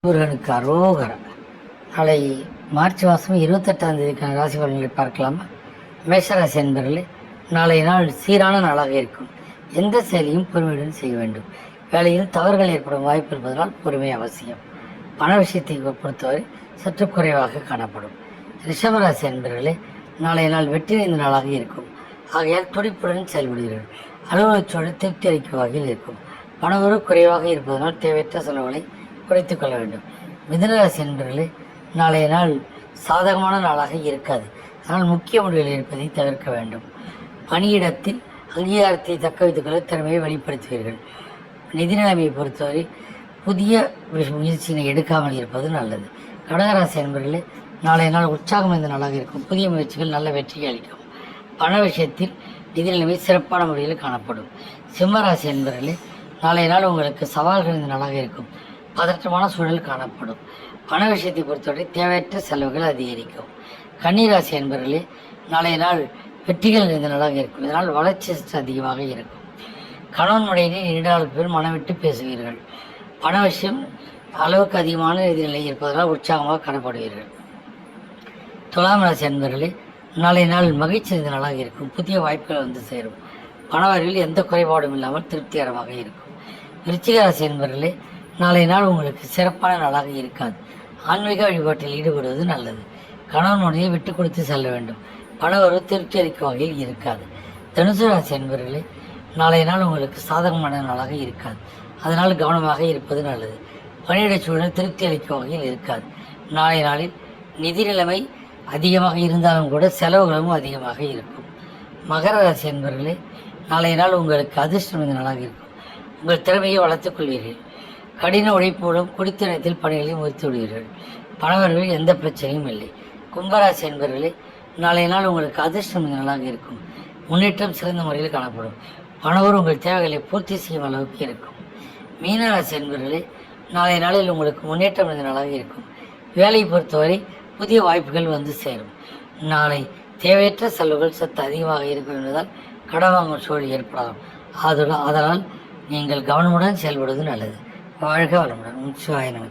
முருகனுக்கு அரோகரம். நாளை மார்ச் மாதம் 28ஆம் ராசி பலன்களை பார்க்கலாமா? மேஷராசி என்பவர்களே, நாளைய நாள் சீரான நாளாக இருக்கும். எந்த செயலையும் பொறுமையுடன் செய்ய வேண்டும். வேலையில் தவறுகள் ஏற்படும் வாய்ப்பு இருப்பதனால் பொறுமை அவசியம். பண விஷயத்தை பொறுத்தவரை சற்று குறைவாக காணப்படும். ரிஷபராசி என்பவர்களே, நாளைய நாள் வெற்றி நிறைந்த நாளாக இருக்கும். ஆகையால் துடிப்புடன் செயல்படுகிறீர்கள். அலுவலக சூழல் திருப்தி அளிக்கும் வகையில் இருக்கும். பணவரவு குறைவாக இருப்பதனால் தேவையற்ற செலவுகளை குறைத்துக் கொள்ள வேண்டும். மிதுனராசி என்பவர்களே, நாளைய நாள் சாதகமான நாளாக இருக்காது. அதனால் முக்கிய முடிவுகள் இருப்பதை தவிர்க்க வேண்டும். பணியிடத்தில் அங்கீகாரத்தை தக்க வைத்துக் கொள்ள திறமையை வெளிப்படுத்துவீர்கள். நிதி நிலைமையை பொறுத்தவரை புதிய முயற்சியினை எடுக்காமல் இருப்பது நல்லது. கடகராசி என்பவர்களே, நாளைய நாள் உற்சாகம் இந்த நாளாக இருக்கும். புதிய முயற்சிகள் நல்ல வெற்றியை அளிக்கும். பண விஷயத்தில் நிதி நிலைமை சிறப்பான முறையில் காணப்படும். சிம்மராசி என்பவர்களே, நாளைய நாள் உங்களுக்கு சவால்கள் இந்த நாளாக இருக்கும். பதற்றமான சூழல் காணப்படும். பண விஷயத்தை பொறுத்தவரை தேவையற்ற செலவுகள் அதிகரிக்கும். கன்னிராசி என்பவர்களே, நாளைய நாள் வெற்றிகள் நிறைந்த நாளாக இருக்கும். இதனால் வளர்ச்சி அதிகமாக இருக்கும். கணவன் மனைவி நீண்ட நாளுக்கு பேர் மனம் விட்டு பேசுவீர்கள். பண விஷயம் அளவுக்கு அதிகமான நிதிநிலை இருப்பதனால் உற்சாகமாக காணப்படுவீர்கள். துலாம் ராசி என்பவர்களே, நாளைய நாள் மகிழ்ச்சி நிறைந்த நாளாக இருக்கும். புதிய வாய்ப்புகள் வந்து சேரும். பணவரில் எந்த குறைபாடும் இல்லாமல் திருப்திகரமாக இருக்கும். விருச்சிக ராசி என்பவர்களே, நாளைய நாள் உங்களுக்கு சிறப்பான நாளாக இருக்காது. ஆன்மீக வழிபாட்டில் ஈடுபடுவது நல்லது. கணவனுடைய விட்டு கொடுத்து செல்ல வேண்டும். பணவரவு திருப்தி அளிக்கும் வகையில் இருக்காது. தனுசு ராசி என்பவர்களே, நாளைய நாள் உங்களுக்கு சாதகமான நாளாக இருக்காது. அதனால் கவனமாக இருப்பது நல்லது. பணியிட சூழல் திருப்தி அளிக்கும் வகையில் இருக்காது. நாளைய நாளில் நிதி நிலைமை அதிகமாக இருந்தாலும் கூட செலவுகளும் அதிகமாக இருக்கும். மகர ராசி என்பவர்களே, நாளைய நாள் உங்களுக்கு அதிர்ஷ்டம் இந்த நாளாக இருக்கும். உங்கள் திறமையை வளர்த்துக் கொள்வீர்கள். கடின உழைப்போடும் குடித்த நேரத்தில் பணிகளை முடித்து விடுவீர்கள். பணவர்கள் எந்த பிரச்சனையும் இல்லை. கும்பராசி என்பவர்களே, நாளைய நாள் உங்களுக்கு அதிர்ஷ்டம் இந்த நாளாக இருக்கும். முன்னேற்றம் சிறந்த முறையில் காணப்படும். பணவர் உங்கள் தேவைகளை பூர்த்தி செய்யும் அளவுக்கு இருக்கும். மீனராசி என்பவர்களே, நாளைய நாளில் உங்களுக்கு முன்னேற்றம் இந்த நாளாக இருக்கும். வேலையை பொறுத்தவரை புதிய வாய்ப்புகள் வந்து சேரும். நாளை தேவையற்ற செலவுகள் சற்று அதிகமாக இருக்கும் என்பதால் கடன் வாங்கும் சூழல் ஏற்படலாம். அதனால் நீங்கள் கவனமுடன் செயல்படுவது நல்லது. வாழ்க வளமுடன். சிவாய நம.